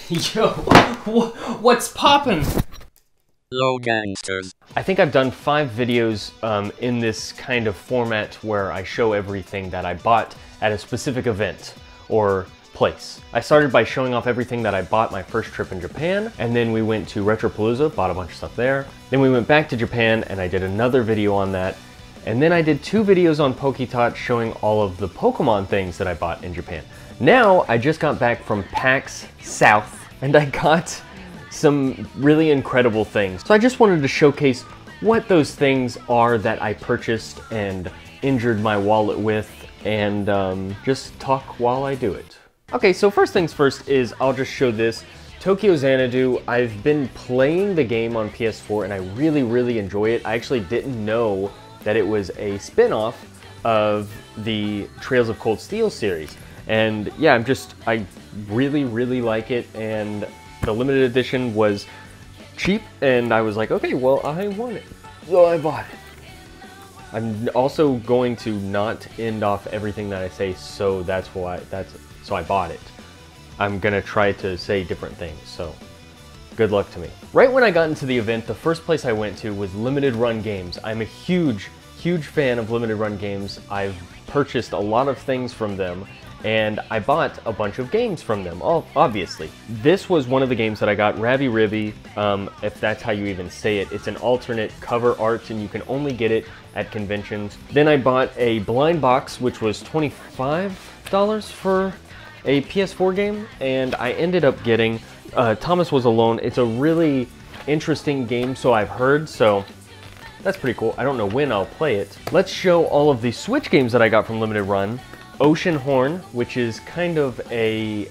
Yo, what's poppin'? Low gangsters. I think I've done 5 videos in this kind of format where I show everything that I bought at a specific event or place. I started by showing off everything that I bought my first trip in Japan, and then we went to Retropalooza, bought a bunch of stuff there. Then we went back to Japan and I did another video on that. And then I did 2 videos on PokeTouch showing all of the Pokemon things that I bought in Japan. Now, I just got back from PAX South and I got some really incredible things. So I just wanted to showcase what those things are that I purchased and injured my wallet with, and just talk while I do it. Okay, so first things first is I'll just show this. Tokyo Xanadu, I've been playing the game on PS4 and I really enjoy it. I actually didn't know that it was a spin-off of the Trails of Cold Steel series. And yeah, I really like it, and the limited edition was cheap and I was like, okay, well, I want it, so I bought it. I'm also going to not end off everything that I say, so so I bought it. I'm gonna try to say different things, so good luck to me. Right when I got into the event, the first place I went to was Limited Run Games. I'm a huge fan of Limited Run Games. I've purchased a lot of things from them, and I bought a bunch of games from them, obviously. This was one of the games that I got, Ravi Rivi, if that's how you even say it. It's an alternate cover art, and you can only get it at conventions. Then I bought a blind box, which was $25 for a PS4 game, and I ended up getting Thomas Was Alone. It's a really interesting game, so I've heard, so that's pretty cool. I don't know when I'll play it. Let's show all of the Switch games that I got from Limited Run. Ocean Horn, which is kind of a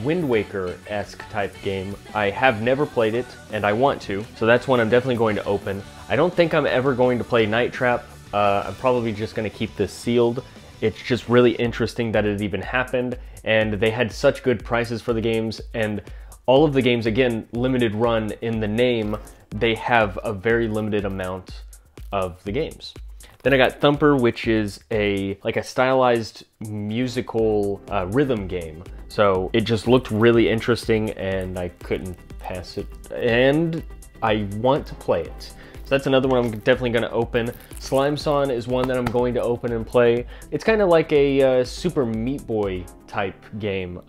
Wind Waker-esque type game. I have never played it, and I want to, so that's one I'm definitely going to open. I don't think I'm ever going to play Night Trap. I'm probably just going to keep this sealed. It's just really interesting that it even happened, and they had such good prices for the games, and all of the games, again, limited run in the name, they have a very limited amount of the games. Then I got Thumper, which is like a stylized musical rhythm game. So it just looked really interesting and I couldn't pass it. And I want to play it. So that's another one I'm definitely gonna open. Slime Song is one that I'm going to open and play. It's kind of like a Super Meat Boy type game.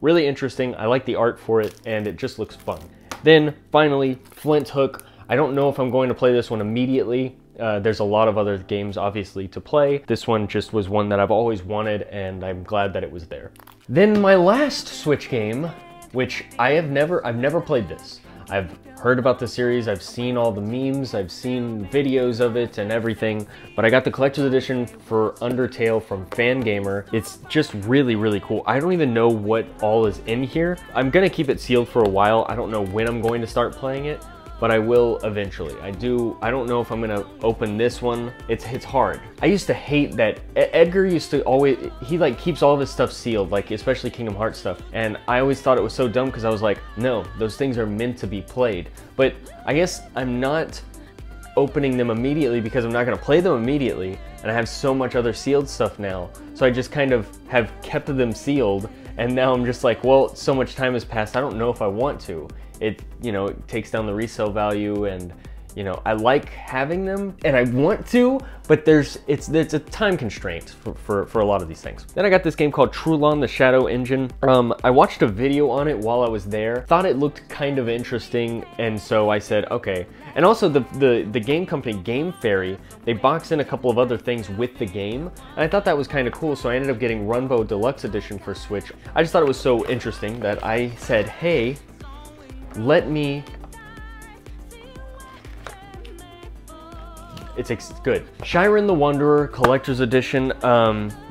Really interesting. I like the art for it and it just looks fun. Then finally, Flint Hook. I don't know if I'm going to play this one immediately. There's a lot of other games obviously to play. This one just was one that I've always wanted and I'm glad that it was there. Then my last Switch game, which I've never played this. I've heard about the series, I've seen all the memes, I've seen videos of it and everything, but I got the collector's edition for Undertale from Fangamer. It's just really cool. I don't even know what all is in here. I'm gonna keep it sealed for a while. I don't know when I'm going to start playing it, but I will eventually. I don't know if I'm gonna open this one. It's hard. I used to hate that. Edgar used to always, he like keeps all of his stuff sealed, like especially Kingdom Hearts stuff. And I always thought it was so dumb because I was like, no, those things are meant to be played. But I guess I'm not opening them immediately because I'm not gonna play them immediately. And I have so much other sealed stuff now. So I just kind of have kept them sealed. And now I'm just like, well, so much time has passed. I don't know if I want to. It takes down the resale value, and I like having them and I want to, but it's a time constraint for a lot of these things. Then I got this game called Trulon the Shadow Engine. I watched a video on it while I was there, thought it looked kind of interesting, and so I said okay. And also the game company Game Fairy, they box in a couple of other things with the game, and I thought that was kind of cool, so I ended up getting Runbow Deluxe Edition for Switch. I just thought it was so interesting that I said, hey, let me, it's good. Shiren the Wanderer Collector's Edition.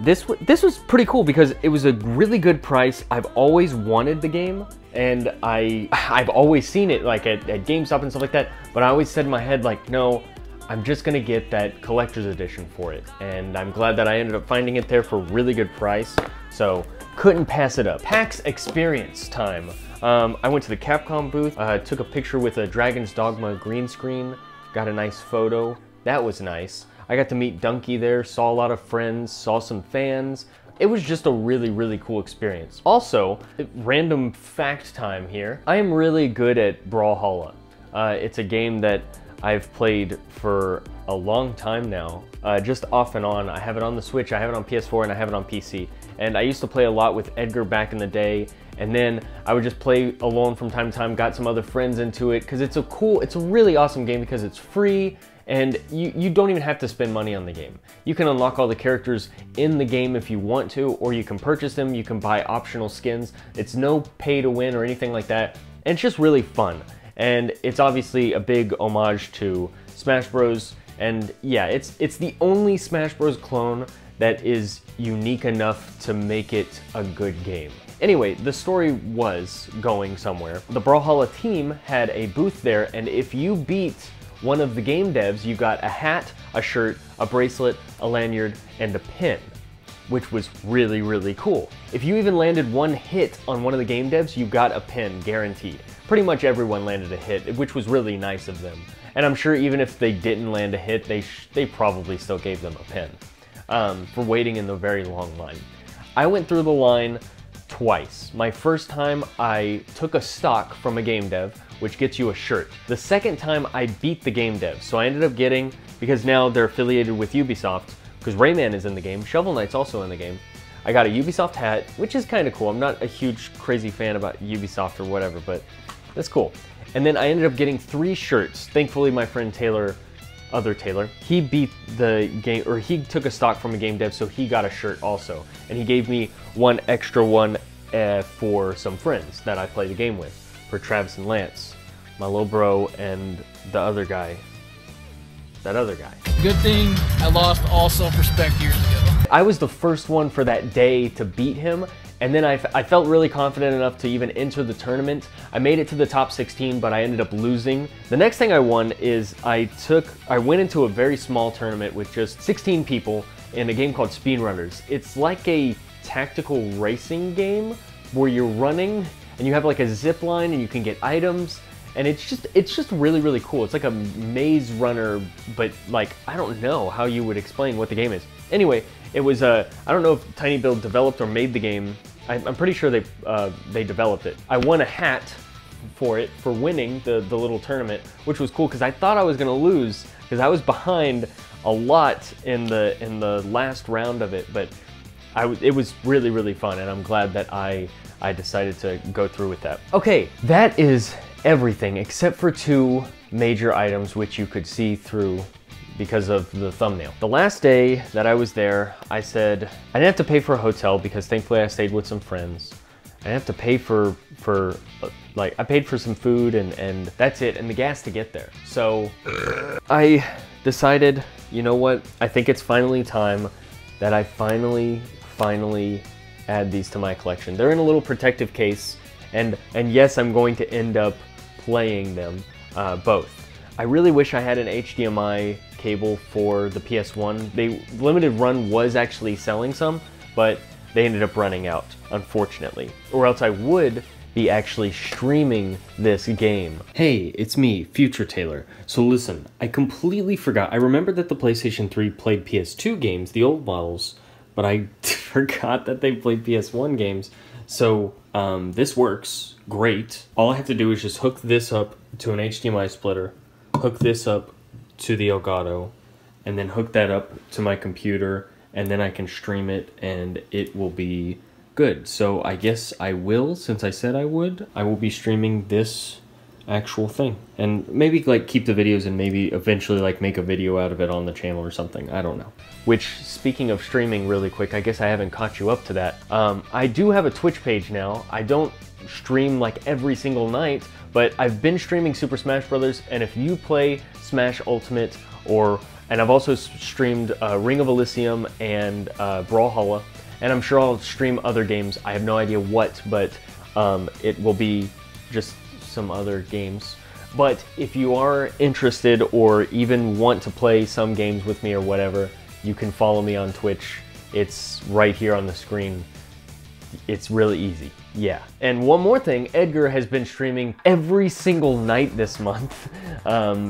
This was pretty cool because it was a really good price. I've always wanted the game, and I've always seen it like at GameStop and stuff like that, but I always said in my head like, no, I'm just gonna get that collector's edition for it, and I'm glad that I ended up finding it there for a really good price, so couldn't pass it up. PAX Experience time. I went to the Capcom booth, took a picture with a Dragon's Dogma green screen, got a nice photo. That was nice. I got to meet Donkey there, saw a lot of friends, saw some fans, It was just a really cool experience. Also, random fact time here. I am really good at Brawlhalla. It's a game that I've played for a long time now, just off and on. I have it on the Switch, I have it on PS4, and I have it on PC. And I used to play a lot with Edgar back in the day, and then I would just play alone from time to time, got some other friends into it, because it's a really awesome game because it's free, and you don't even have to spend money on the game. You can unlock all the characters in the game if you want to, or you can purchase them, you can buy optional skins. It's no pay to win or anything like that, and it's just really fun. And it's obviously a big homage to Smash Bros. And yeah, it's the only Smash Bros. Clone that is unique enough to make it a good game. Anyway, the story was going somewhere. The Brawlhalla team had a booth there, and if you beat one of the game devs, you got a hat, a shirt, a bracelet, a lanyard, and a pin, which was really cool. If you even landed one hit on one of the game devs, you got a pin, guaranteed. Pretty much everyone landed a hit, which was really nice of them. And I'm sure even if they didn't land a hit, they probably still gave them a pin for waiting in the very long line. I went through the line twice. My first time, I took a stock from a game dev, which gets you a shirt. The second time, I beat the game dev. So I ended up getting, because now they're affiliated with Ubisoft, because Rayman is in the game, Shovel Knight's also in the game, I got a Ubisoft hat, which is kind of cool. I'm not a huge crazy fan about Ubisoft or whatever, but that's cool. And then I ended up getting 3 shirts. Thankfully, my friend Taylor, other Taylor, he beat the game, or he took a stock from a game dev, so he got a shirt also. And he gave me one extra one for some friends that I play the game with, for Travis and Lance, my little bro, and the other guy, that other guy. Good thing I lost all self-respect years ago. I was the first one for that day to beat him, and then I felt really confident enough to even enter the tournament. I made it to the top 16, but I ended up losing. The next thing I won is I went into a very small tournament with just 16 people in a game called Speedrunners. It's like a tactical racing game where you're running and you have like a zip line and you can get items. And it's just really cool. It's like a maze runner, but like, I don't know how you would explain what the game is. Anyway, it was I don't know if Tiny Build developed or made the game. I'm pretty sure they developed it. I won a hat for it, for winning the little tournament, which was cool because I thought I was gonna lose because I was behind a lot in the last round of it, but it was really fun, and I'm glad that I decided to go through with that. Okay, that is everything except for 2 major items which you could see through because of the thumbnail. The last day that I was there, I said I didn't have to pay for a hotel because thankfully I stayed with some friends. I didn't have to pay for like, I paid for some food and that's it, and the gas to get there. So I decided, you know what, I think it's finally time that I finally add these to my collection. They're in a little protective case, and yes, I'm going to end up playing them both. I really wish I had an HDMI cable for the PS1. The limited run was actually selling some, but they ended up running out, unfortunately. Or else I would be actually streaming this game. Hey, it's me, Future Taylor. So listen, I completely forgot. I remembered that the PlayStation 3 played PS2 games, the old models, but I forgot that they played PS1 games. So this works great. All I have to do is just hook this up to an HDMI splitter, hook this up to the Elgato, and then hook that up to my computer, and then I can stream it and it will be good. So I guess I will, since I said I would, I will be streaming this actual thing. And maybe like keep the videos and maybe eventually like make a video out of it on the channel or something, I don't know. Which, speaking of streaming really quick, I guess I haven't caught you up to that. I do have a Twitch page now. I don't stream like every single night, but I've been streaming Super Smash Bros. And if you play Smash Ultimate, and I've also streamed Ring of Elysium and Brawlhalla, and I'm sure I'll stream other games. I have no idea what, but it will be just some other games. But if you are interested or even want to play some games with me or whatever, you can follow me on Twitch. It's right here on the screen. It's really easy. Yeah. And one more thing, Edgar has been streaming every single night this month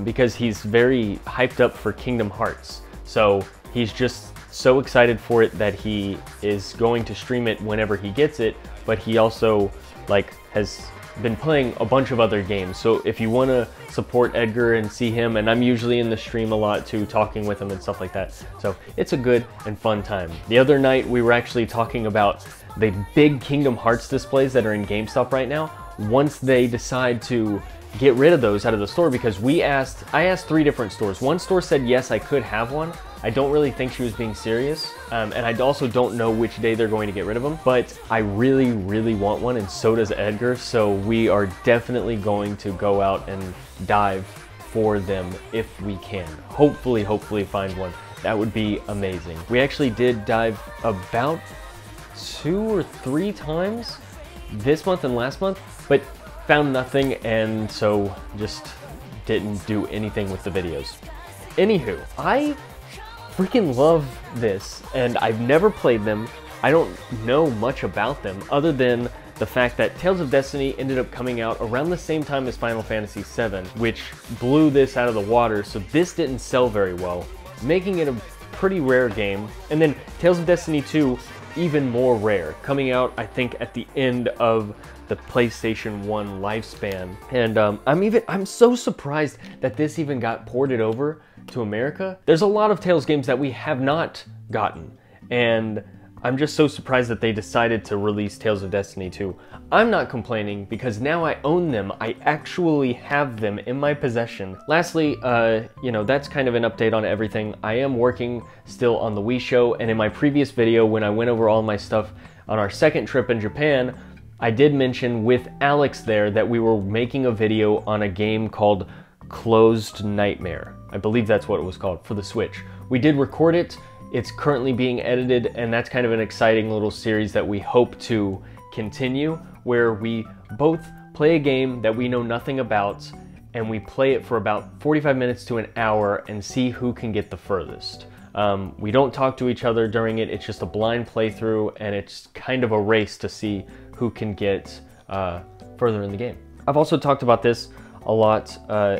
because he's very hyped up for Kingdom Hearts. So he's just so excited for it that he is going to stream it whenever he gets it, but he also like has been playing a bunch of other games. So if you want to support Edgar and see him, and I'm usually in the stream a lot too, talking with him and stuff like that, so it's a good and fun time. The other night we were actually talking about the big Kingdom Hearts displays that are in GameStop right now. Once they decide to get rid of those out of the store, because I asked 3 different stores. One store said yes, I could have one. I don't really think she was being serious, and I also don't know which day they're going to get rid of them, but I really, really want one, and so does Edgar, so we are definitely going to go out and dive for them if we can. Hopefully find one. That would be amazing. We actually did dive about 2 or 3 times this month and last month, but found nothing, and so just didn't do anything with the videos. Anywho, I freaking love this, and I've never played them. I don't know much about them other than the fact that Tales of Destiny ended up coming out around the same time as Final Fantasy VII, which blew this out of the water, so this didn't sell very well, making it a pretty rare game. And then Tales of Destiny 2, even more rare, coming out I think at the end of the PlayStation 1 lifespan. And I'm so surprised that this even got ported over to America. There's a lot of Tales games that we have not gotten, and I'm just so surprised that they decided to release Tales of Destiny 2. I'm not complaining because now I own them. I actually have them in my possession. Lastly, you know, that's kind of an update on everything. I am working still on the Wii Show, and in my previous video when I went over all my stuff on our second trip in Japan, I did mention with Alex there that we were making a video on a game called Closed Nightmare. I believe that's what it was called, for the Switch. We did record it. It's currently being edited, and that's kind of an exciting little series that we hope to continue, where we both play a game that we know nothing about, and we play it for about 45 minutes to an hour and see who can get the furthest. We don't talk to each other during it. It's just a blind playthrough, and it's kind of a race to see who can get further in the game. I've also talked about this a lot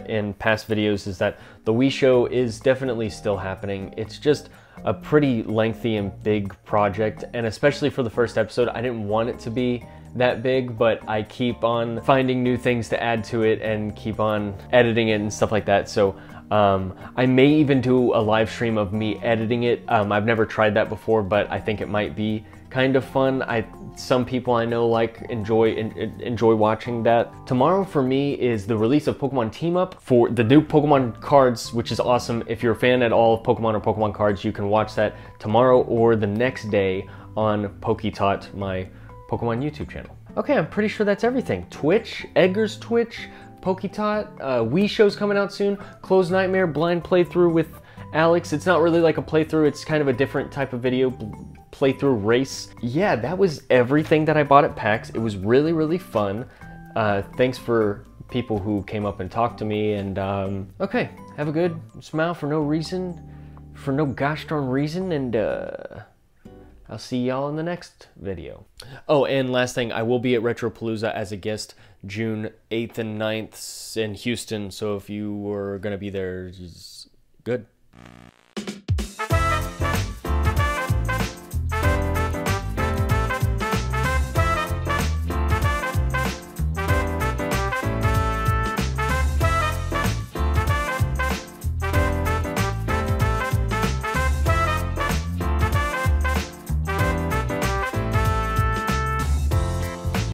in past videos, is that the Wii Show is definitely still happening. It's just a pretty lengthy and big project, and especially for the first episode, I didn't want it to be that big, but I keep on finding new things to add to it and keep on editing it and stuff like that. So I may even do a live stream of me editing it. I've never tried that before, but I think it might be kind of fun. Some people I know enjoy watching that. Tomorrow for me is the release of Pokemon Team Up for the new Pokemon cards, which is awesome. If you're a fan at all of Pokemon or Pokemon cards, you can watch that tomorrow or the next day on PokeTot, my Pokemon YouTube channel. Okay, I'm pretty sure that's everything. Twitch, Edgar's Twitch, PokeTot, Wii Show's coming out soon, Closed Nightmare, blind playthrough with Alex. It's not really like a playthrough, it's kind of a different type of video, playthrough race. Yeah, that was everything that I bought at PAX. It was really, really fun. Thanks for people who came up and talked to me, and okay, have a good smile for no reason, for no gosh darn reason, and I'll see y'all in the next video. Oh, and last thing, I will be at Retropalooza as a guest June 8th and 9th in Houston, so if you were gonna be there, just good.